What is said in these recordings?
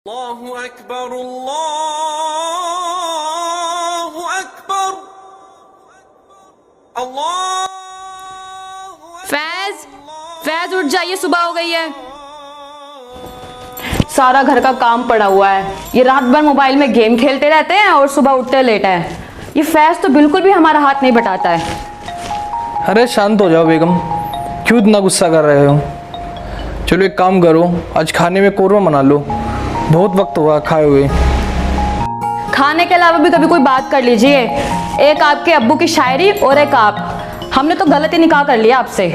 अल्लाहु अकबर अल्लाहु अकबर अल्लाहु फैज फैज उठ जाइए, सुबह हो गई है। सारा घर का काम पड़ा हुआ है। ये रात भर मोबाइल में गेम खेलते रहते हैं और सुबह उठते लेट है। ये फैज तो बिल्कुल भी हमारा हाथ नहीं बटाता है। अरे शांत हो जाओ बेगम, क्यों इतना गुस्सा कर रहे हो। चलो एक काम करो, आज खाने में कोरमा बना लो, बहुत वक्त हुआ खाए हुए। खाने के अलावा भी कभी कोई बात कर लीजिए। एक आपके अब्बू की शायरी और एक आप। हमने तो गलत ही निकाह कर लिया आपसे।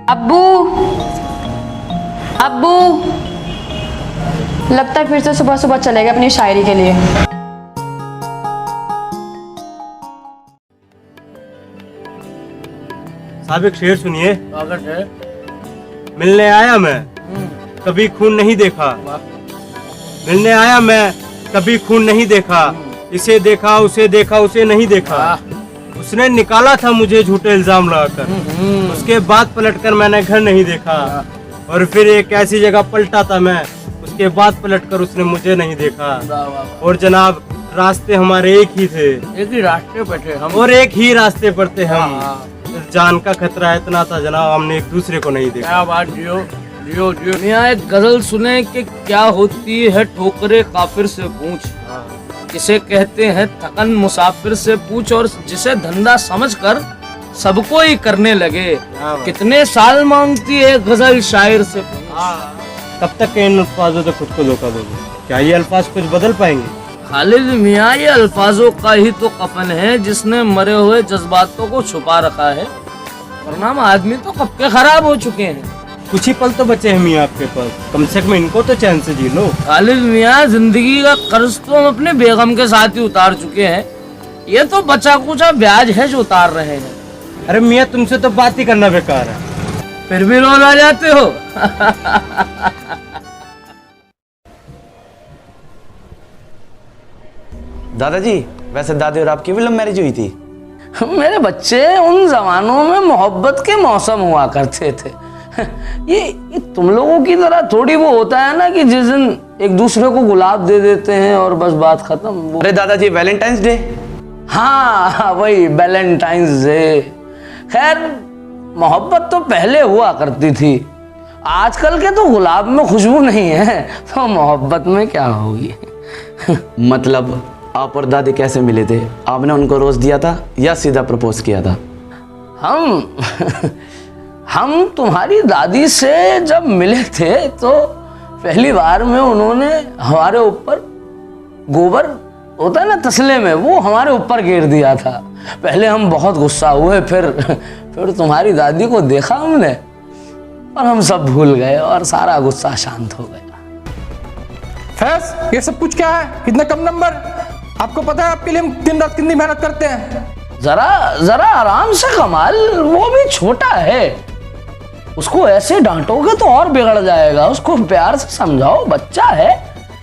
अब्बू अब्बू, लगता है फिर से सुबह सुबह चले गए अपनी शायरी के लिए। साहब एक शेर सुनिए। मिलने आया मैं कभी खून नहीं देखा, मिलने आया मैं कभी खून नहीं देखा, इसे देखा उसे देखा उसे नहीं देखा, उसने निकाला था मुझे झूठे इल्जाम लगाकर, उसके बाद पलटकर मैंने घर नहीं देखा, और फिर एक ऐसी जगह पलटा था मैं, उसके बाद पलटकर उसने मुझे नहीं देखा। और जनाब रास्ते हमारे एक ही थे, एक ही रास्ते पर थे हम, और एक ही रास्ते पर थे हम। जान का खतरा इतना था जनाब, हमने एक दूसरे को नहीं देखा। क्या बात जियो जियो जियो। यहाँ एक गजल सुने कि क्या होती है ठोकरे काफिर से पूछ, किसे कहते हैं थकन मुसाफिर से पूछ, और जिसे धंधा समझकर सबको ही करने लगे, कितने साल मांगती है गजल शायर से पूछ। कब तक के इन अल्फाजों से खुद को धोखा दोगे? क्या ये अल्फाज कुछ बदल पाएंगे? खालिद मियाँ, ये अल्फाजों का ही तो कफन है जिसने मरे हुए जज्बातों को छुपा रखा है, वरना हम आदमी तो कब के खराब हो चुके हैं। कुछ ही पल तो बचे हैं मियाँ आपके पास, कम से कम इनको तो चैन से जी लो। खालिद मियाँ, जिंदगी का कर्ज तो हम अपने बेगम के साथ ही उतार चुके हैं, ये तो बचा कुचा ब्याज है जो उतार रहे हैं। अरे मियाँ तुमसे तो बात ही करना बेकार है, फिर भी रोना आ जाते हो। दादाजी, वैसे दादी और आपकी भी लव मैरिज हुई थी? मेरे बच्चे, उन जमानों में मोहब्बत के मौसम हुआ करते थे। ये तुम लोगों की तरह थोड़ी वो होता है ना कि जिस दिन एक दूसरे को गुलाब दे देते हैं और बस बात खत्म। अरे दादाजी, वैलेंटाइंस डे। हाँ वही वैलेंटाइंस डे। खैर मोहब्बत तो पहले हुआ करती थी, आजकल के तो गुलाब में खुशबू नहीं है, तो मोहब्बत में क्या होगी। मतलब आप और दादी कैसे मिले थे? आपने उनको रोज दिया था या सीधा प्रपोज किया था? हम तुम्हारी दादी से जब मिले थे तो पहली बार में उन्होंने हमारे ऊपर गोबर होता है ना तसले में, वो हमारे ऊपर गिर दिया था। पहले हम बहुत गुस्सा हुए, फिर तुम्हारी दादी को देखा हमने और हम सब भूल गए और सारा गुस्सा शांत हो गया। फैज, ये सब कुछ क्या है? कितने कम नंबर। आपको पता है आपके लिए हम दिन रात कितनी मेहनत करते हैं। जरा आराम से कमाल, वो भी छोटा है, उसको ऐसे डांटोगे तो और बिगड़ जाएगा। उसको प्यार से समझाओ, बच्चा है,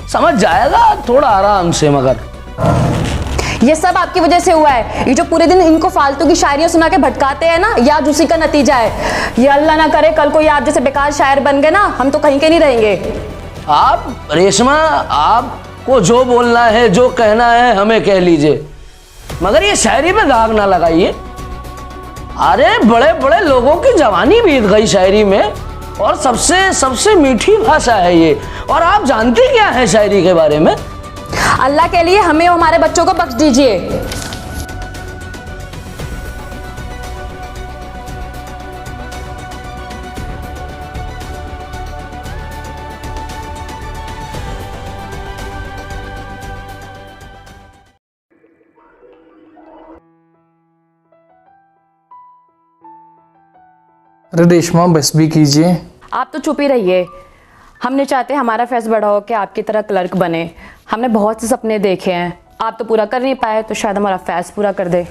समझ जाएगा, थोड़ा आराम से। मगर ये सब आपकी वजह से हुआ है। ये जो पूरे दिन इनको फालतू की शायरियां सुना के भटकाते हैं ना, ये आज उसी का नतीजा है। ये अल्लाह ना करे कल को ये आप जैसे बेकार शायर बन गए ना, हम तो कहीं के नहीं रहेंगे। आप रेशमा, आपको जो बोलना है, जो कहना है हमें कह लीजिए, मगर ये शायरी पे दाग ना लगाइए। अरे बड़े बड़े लोगों की जवानी बीत गई शायरी में, और सबसे मीठी भाषा है ये। और आप जानते क्या है शायरी के बारे में? अल्लाह के लिए हमें और हमारे बच्चों को बख्श दीजिए। अरे रेशमा, बस भी कीजिए। आप तो चुप ही रहिए। हम नहीं चाहते हमारा फैज बड़ा हो के आपकी तरह क्लर्क बने। हमने बहुत से सपने देखे हैं, आप तो पूरा कर नहीं पाए, तो शायद हमारा फैज पूरा कर दे।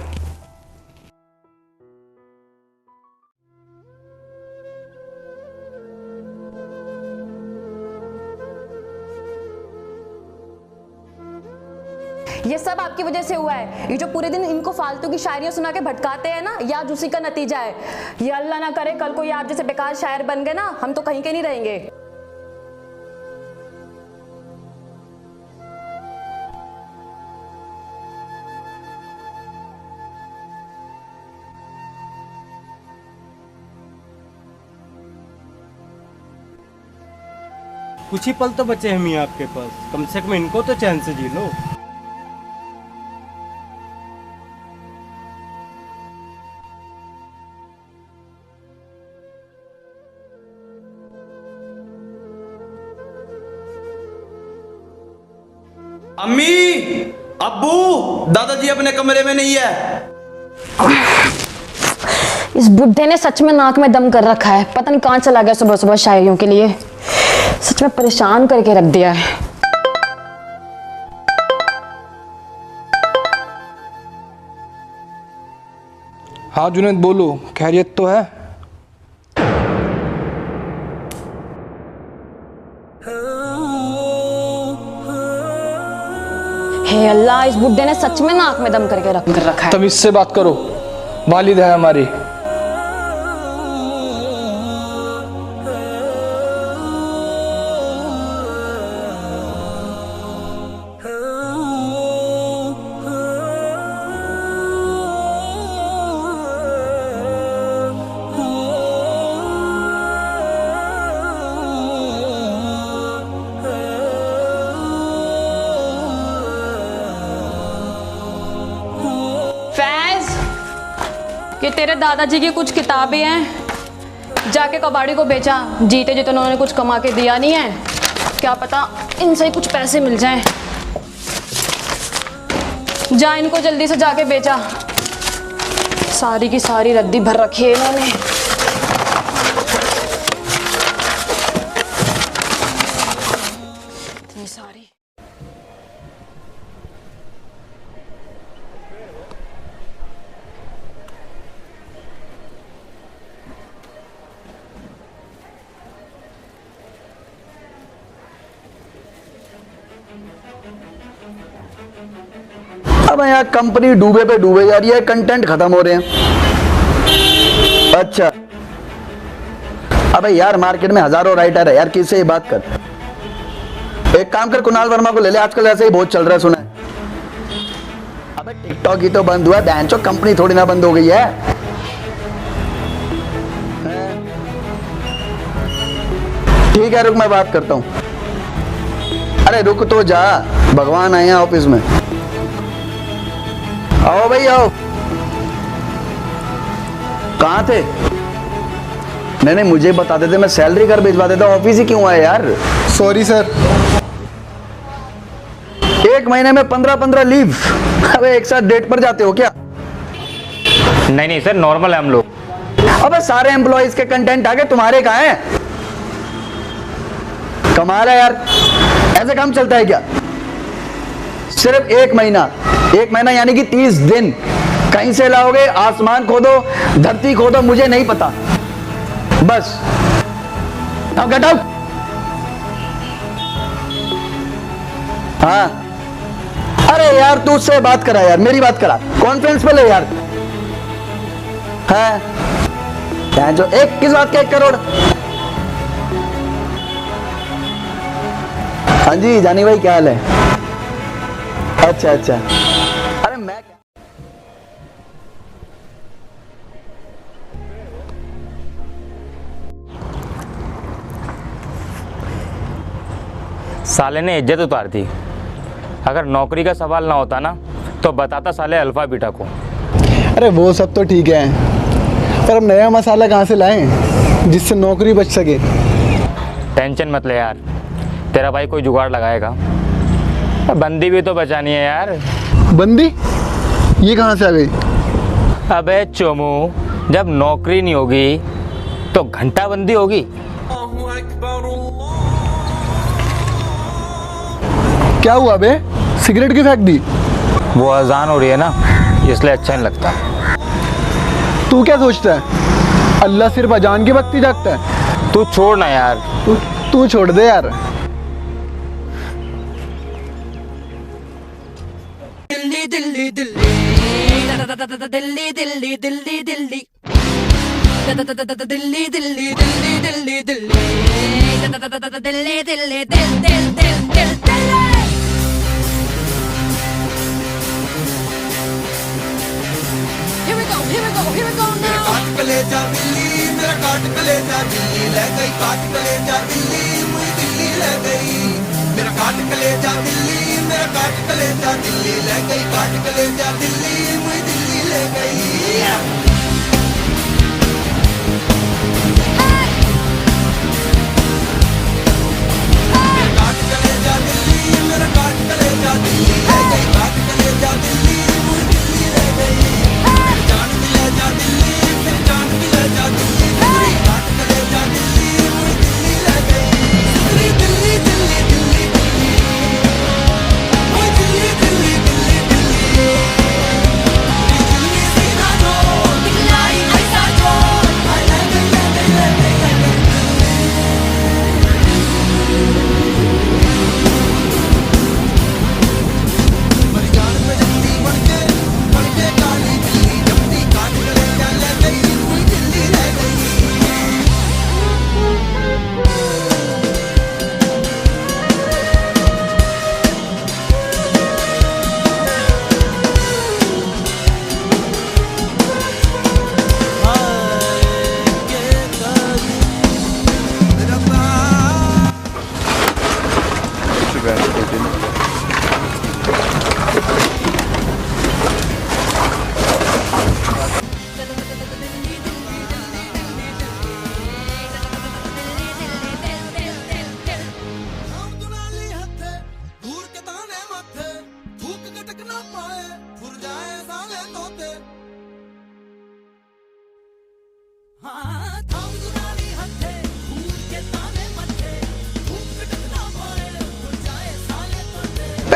ये सब आपकी वजह से हुआ है। ये जो पूरे दिन इनको फालतू की शायरियां सुना के भटकाते हैं ना, ये आज उसी का नतीजा है। ये अल्लाह ना करे कल को ये आप जैसे बेकार शायर बन गए ना, हम तो कहीं के नहीं रहेंगे। कुछ ही पल तो बचे हैं मियाँ आपके पास, कम से कम इनको तो चैन से जी लो। अम्मी, अब्बू, दादाजी अपने कमरे में नहीं है। इस बुड्ढे ने सच में नाक में दम कर रखा है। पता नहीं कहाँ चला गया सुबह सुबह शायरियों के लिए। सच में परेशान करके रख दिया है। हाँ जुनैद बोलो, खैरियत तो है? हे अल्लाह, इस बुड्ढे ने सच में नाक में दम करके रख रखा है। तब इससे बात करो, वालिद है हमारी। ये तेरे दादाजी की कुछ किताबें हैं, जाके कबाड़ी को बेचा। जीते जितने उन्होंने कुछ कमा के दिया नहीं है, क्या पता इनसे ही कुछ पैसे मिल जाएं। जा इनको जल्दी से जाके बेचा। सारी की सारी रद्दी भर रखी है इन्होंने। इतनी सारी। अब यहाँ कंपनी डूबे पे डूबे जा रही है, कंटेंट खत्म हो रहे हैं। अच्छा अबे यार, मार्केट में हजारों राइटर है यार, किससे ये बात कर। एक काम कर, कुणाल वर्मा को ले ले, आजकल ऐसे ही बहुत चल रहा है, सुना है। अबे टिकटॉक ही तो बंद हुआ, बैंचो कंपनी थोड़ी ना बंद हो गई है। ठीक है रुक, मैं बात करता हूँ। अरे रुक तो जा, भगवान आए हैं ऑफिस में। आओ भाई आओ। कहाँ थे? नहीं मुझे बता देते, मैं सैलरी कर भिजवा देता। ऑफिस ही क्यों आए यार? Sorry sir. 1 महीने में 15-15 लीव। अबे एक साथ डेट पर जाते हो क्या? नहीं सर, नॉर्मल है हम लोग। अबे सारे एम्प्लॉइज के कंटेंट आगे, तुम्हारे कहाँ हैं? कमाल है यार, ऐसे काम चलता है क्या? सिर्फ 1 महीना, 1 महीना यानी कि 30 दिन। कहीं से लाओगे? आसमान खोदो, धरती खोदो, मुझे नहीं पता। बस अब गेट आउट। हाँ अरे यार तू उससे बात करा यार, मेरी बात करा, कॉन्फ्रेंस पे ले यार। है जो एक किस बात के 1 करोड़? हाँ जी जानी भाई, क्या हाल है? अच्छा अरे मैं साले ने इज्जत उतार दी। अगर नौकरी का सवाल ना होता ना तो बताता साले अल्फा बीटा को। अरे वो सब तो ठीक है, पर अब नया मसाला कहाँ से लाएं जिससे नौकरी बच सके? टेंशन मत ले यार, तेरा भाई कोई जुगाड़ लगाएगा। बंदी भी तो बचानी है यार। बंदी? ये कहाँ से आ गई? अबे चोमू, जब नौकरी नहीं होगी तो घंटा बंदी होगी। Allahu Akbar, Allah. क्या हुआ बे? सिगरेट की फेंक दी? वो अजान हो रही है ना, इसलिए अच्छा नहीं लगता। तू क्या सोचता है, अल्लाह सिर्फ अजान के वक्त ही जागता है? तू छोड़ ना यार। तू छोड़ दे यार। दिल्ली दिल्ली दिल्ली दिल्ली दिल्ली दिल्ली दिल्ली दिल्ली दिल्ली दिल्ली दिल्ली दिल दिल दिल दिल Delhi Here we go, here we go, here we go now. काट कलेजा दिल्ली मेरा काट कलेजा दिल्ली ले गई काट कलेजा दिल्ली मुझे दिल्ली ले गई मेरा काट कलेजा दिल्ली मेरा काट कलेजा दिल्ली ले गई काट कलेजा दिल्ली मुझे दिल्ली ले गई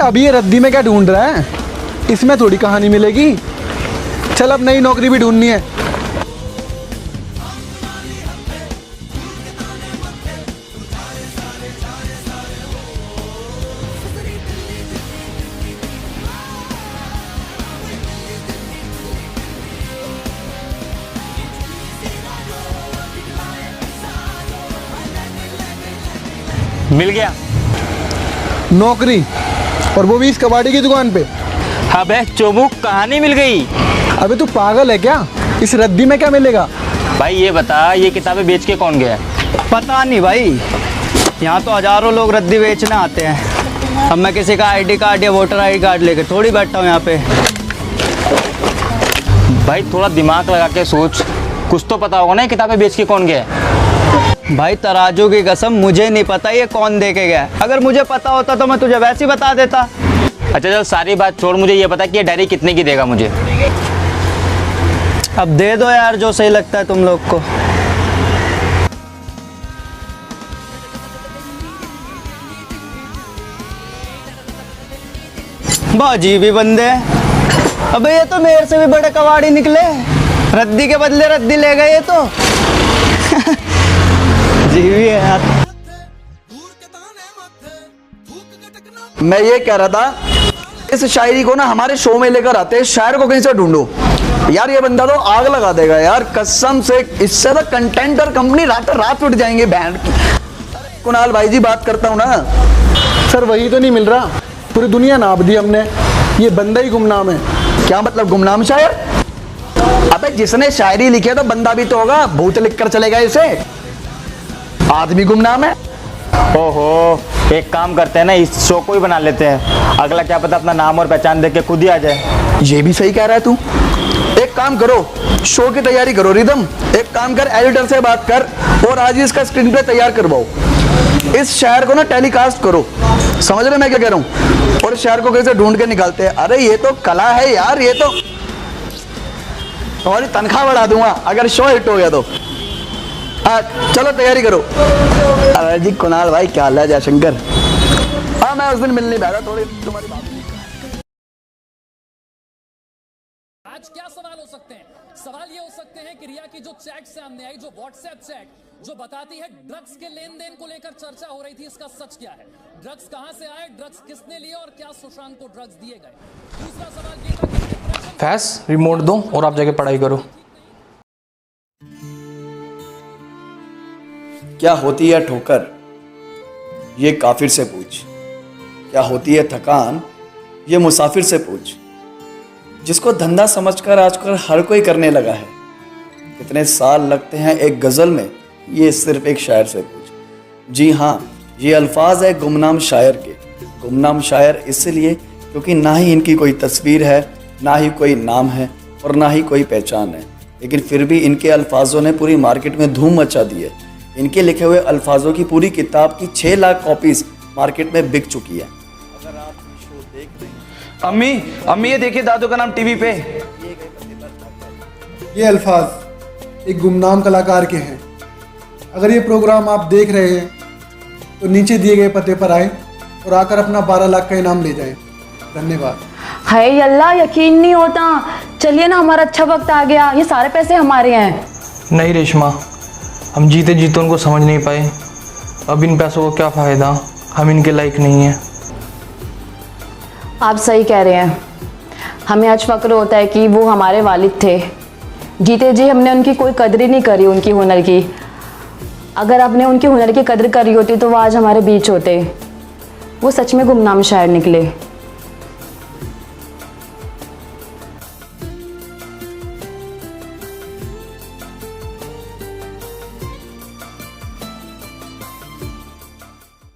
अभी ये रद्दी में क्या ढूंढ रहा है? इसमें थोड़ी कहानी मिलेगी। चल अब नई नौकरी भी ढूंढनी है। मिल गया नौकरी, और वो भी इस कबाड़ी की दुकान पे। अबे चोमुक कहानी मिल गई। अबे तू पागल है क्या? इस रद्दी में क्या मिलेगा? भाई ये बता, ये किताबें बेच के कौन गया? पता नहीं भाई, यहाँ तो हजारों लोग रद्दी बेचने आते हैं। अब मैं किसी का आईडी कार्ड या वोटर आईडी कार्ड लेके थोड़ी बैठा हूँ यहाँ पे। भाई थोड़ा दिमाग लगा के सोच, कुछ तो पता होगा ना किताबें बेच के कौन गया। भाई तराजू की कसम मुझे नहीं पता ये कौन दे के गया। अगर मुझे पता होता तो मैं तुझे वैसे ही बता देता। अच्छा चल सारी बात छोड़, मुझे ये बता कि ये डायरी कितने की देगा मुझे? अब दे दो यार, जो सही लगता है तुम लोग को। बाजी भी बंदे। अबे ये तो मेरे से भी बड़े कबाड़ी निकले। रद्दी के बदले रद्दी ले गए ये तो। जीवी है यार। मैं ये कह रहा था, इस शायरी को ना हमारे शो में लेकर आते हैं, शायर को कहीं से ढूंढो यार। ये बंदा तो आग लगा देगा यार कसम से। इससे तो कंटेंट और कंपनी रात रात उठ जाएंगे बैंड की। कुणाल भाई जी बात करता हूँ ना। सर वही तो नहीं मिल रहा, पूरी दुनिया नाप दी हमने। ये बंदा ही गुमनाम है। क्या मतलब गुमनाम शायर? अबे जिसने शायरी लिखी है तो बंदा भी तो होगा। भूत लिख कर चलेगा इसे, आदमी गुमनाम है। ओहो, एक काम करते हैं ना, इस शो को ही बना लेते हैं। अगला क्या पता अपना नाम और पहचान देख के खुद ही आ जाए। ये भी सही कह रहा है तू। एक काम करो, शो की तैयारी करो रिदम। एक काम कर, एडिटर से बात कर और आज ही इसका स्क्रीन प्ले तैयार करवाओ। इस शायर को ना टेलीकास्ट करो। समझ रहे मैं क्या कह रहा हूँ? और शायर को कैसे ढूंढ के निकालते हैं। अरे ये तो कला है यार। ये तो तुम्हारी तनख्वाह बढ़ा दूंगा अगर शो हिट हो गया तो। चलो तैयारी करो। अरे जी कुणाल भाई क्या हाल है? जयशंकर। हाँ मैं उस दिन मिलने बैठा, थोड़ी तुम्हारी बात। आज क्या सवाल हो सकते हैं? सवाल ये हो सकते हैं कि रिया की जो चैट सामने आई, जो व्हाट्सएप चैट जो बताती है ड्रग्स के लेन देन को लेकर चर्चा हो रही थी, इसका सच क्या है? ड्रग्स कहां से आए, ड्रग्स किसने लिए और क्या सुशांत को ड्रग्स दिए गए? दूसरा सवाल ये था कि फैस रिमोट दो और आप जाके पढ़ाई करो। क्या होती है ठोकर, ये काफिर से पूछ। क्या होती है थकान, ये मुसाफिर से पूछ। जिसको धंधा समझकर आजकल हर कोई करने लगा है, कितने साल लगते हैं एक गज़ल में, ये सिर्फ एक शायर से पूछ। जी हाँ, ये अल्फाज है गुमनाम शायर के। गुमनाम शायर इसलिए क्योंकि ना ही इनकी कोई तस्वीर है, ना ही कोई नाम है और ना ही कोई पहचान है, लेकिन फिर भी इनके अल्फाजों ने पूरी मार्केट में धूम मचा दी है। इनके लिखे हुए अल्फाजों की पूरी किताब की 6 लाख कॉपीज मार्केट में बिक चुकी है। अगर आप ये शो देख रहे हैं, अम्मी ये देखिए दादू का नाम टीवी पे। ये अल्फाज एक गुमनाम कलाकार के हैं। अगर ये प्रोग्राम आप देख रहे हैं तो नीचे दिए गए पते पर आएं और आकर अपना 12 लाख का इनाम ले जाएं। धन्यवाद। हाय अल्लाह, यकीन नहीं होता। चलिए ना, हमारा अच्छा वक्त आ गया, ये सारे पैसे हमारे हैं। नहीं रेशमा, हम जीते जीते उनको समझ नहीं पाए। अब इन पैसों को क्या फ़ायदा, हम इनके लायक नहीं हैं। आप सही कह रहे हैं। हमें आज फ़क्र होता है कि वो हमारे वालिद थे। जीते जी हमने उनकी कोई कदर ही नहीं करी, उनकी हुनर की। अगर आपने उनकी हुनर की कदर करी होती तो वो आज हमारे बीच होते। वो सच में गुमनाम शायर निकले।